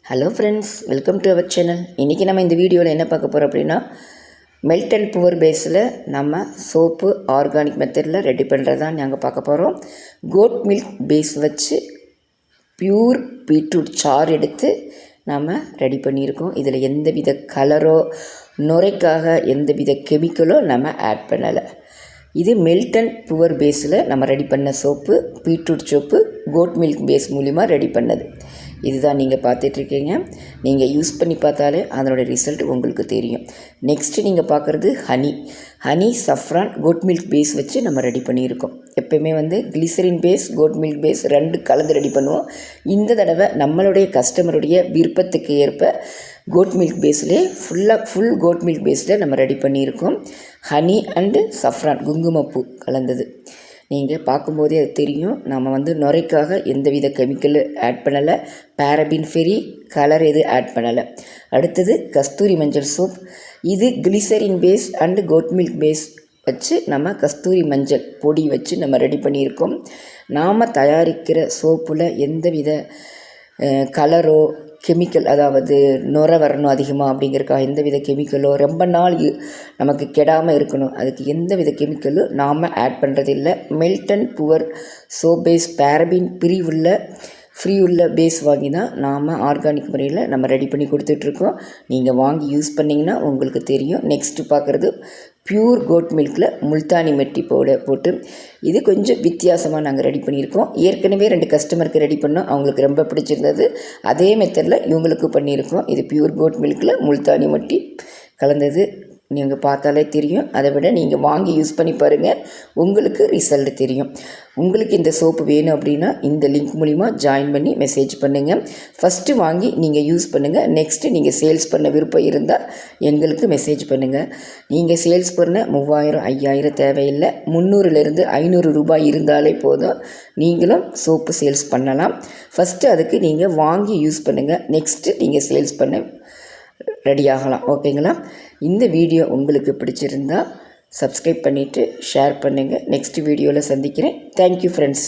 Hello friends, welcome to our channel. இன்றைக்கி நம்ம இந்த வீடியோவில் என்ன பார்க்க போகிறோம் அப்படின்னா, மெல்ட் அண்ட் புவர் பேஸில் நம்ம சோப்பு ஆர்கானிக் மெத்தடில் ரெடி பண்ணுறது தான் நாங்கள் பார்க்க போகிறோம். கோட் மில்க் பேஸ் வச்சு பியூர் பீட்ரூட் சாறு எடுத்து நம்ம ரெடி பண்ணியிருக்கோம். இதில் எந்தவித கலரோ நுரைக்காக எந்தவித கெமிக்கலோ நம்ம ஆட் பண்ணலை. இது மெல்ட் அண்ட் புவர் பேஸில் நம்ம ரெடி பண்ண soap, beetroot soap goat milk base மூலிமா ரெடி பண்ணது. இதுதான் நீங்கள் பார்த்துட்ருக்கீங்க. நீங்கள் யூஸ் பண்ணி பார்த்தாலே அதனோட ரிசல்ட் உங்களுக்கு தெரியும். நெக்ஸ்ட்டு நீங்கள் பார்க்குறது honey saffron goat milk base வச்சு நம்ம ரெடி பண்ணியிருக்கோம். எப்போயுமே glycerin base goat milk base ரெண்டு கலந்து ரெடி பண்ணுவோம். இந்த தடவை நம்மளுடைய கஸ்டமருடைய விருப்பத்துக்கு ஏற்ப கோட் மில்க் பேஸ்லேயே ஃபுல் கோட் மில்க் பேஸில் நம்ம ரெடி பண்ணியிருக்கோம். ஹனி அண்டு சஃப்ரான் குங்குமப்பூ கலந்தது. நீங்கள் பார்க்கும்போதே அது தெரியும். நம்ம நுரைக்காக எந்தவித கெமிக்கல் ஆட் பண்ணலை, பேரபின் ஃப்ரீ, கலர் எதுவும் ஆட் பண்ணலை. அடுத்தது கஸ்தூரி மஞ்சள் சோப். இது glycerin base and goat milk base வச்சு நம்ம கஸ்தூரி மஞ்சள் பொடி வச்சு நம்ம ரெடி பண்ணியிருக்கோம். நாம் தயாரிக்கிற சோப்பில் எந்தவித கலரோ கெமிக்கல், அதாவது நுரை வரணும் அதிகமாக அப்படிங்கிறக்காக எந்தவித கெமிக்கலோ, ரொம்ப நாள் நமக்கு கெடாமல் இருக்கணும், அதுக்கு எந்தவித கெமிக்கலும் நாம் ஆட் பண்ணுறதில்லை. Melt and pour soap base paraben free உள்ள பேஸ் வாங்கி தான் நாம் ஆர்கானிக் முறையில் நம்ம ரெடி பண்ணி கொடுத்துட்ருக்கோம். நீங்கள் வாங்கி யூஸ் பண்ணிங்கன்னா உங்களுக்கு தெரியும். நெக்ஸ்ட்டு பார்க்குறது பியூர் கோட் மில்கில் முல்தானி மெட்டி போட்டு இது கொஞ்சம் வித்தியாசமாக நாங்கள் ரெடி பண்ணியிருக்கோம். ஏற்கனவே 2 கஸ்டமருக்கு ரெடி பண்ணோம், அவங்களுக்கு ரொம்ப பிடிச்சிருந்தது. அதே மெத்தடில் இவங்களுக்கு பண்ணியிருக்கோம். இது பியூர் கோட் மில்கில் முல்தானி மெட்டி கலந்தது. நீங்கள் பார்த்தாலே தெரியும். அதை விட நீங்கள் வாங்கி யூஸ் பண்ணி பாருங்கள், உங்களுக்கு ரிசல்ட் தெரியும். உங்களுக்கு இந்த சோப்பு வேணும் அப்படின்னா இந்த லிங்க் மூலிமா ஜாயின் பண்ணி மெசேஜ் பண்ணுங்கள். ஃபஸ்ட்டு வாங்கி நீங்கள் யூஸ் பண்ணுங்கள். நெக்ஸ்ட்டு நீங்கள் சேல்ஸ் பண்ண விருப்பம் இருந்தால் எங்களுக்கு மெசேஜ் பண்ணுங்கள். நீங்கள் சேல்ஸ் பண்ண 3000 5000 தேவையில்லை. 300லேருந்து 500 ரூபாய் இருந்தாலே போதும், நீங்களும் சோப்பு சேல்ஸ் பண்ணலாம். ஃபஸ்ட்டு அதுக்கு நீங்கள் வாங்கி யூஸ் பண்ணுங்கள். நெக்ஸ்ட்டு நீங்கள் சேல்ஸ் பண்ண ரெடி ஆகலாம். ஓகேங்களா? இந்த வீடியோ உங்களுக்கு பிடிச்சிருந்தால் சப்ஸ்கிரைப் பண்ணிவிட்டு ஷேர் பண்ணுங்கள். நெக்ஸ்ட் வீடியோவில் சந்திக்கிறேன். Thank you friends.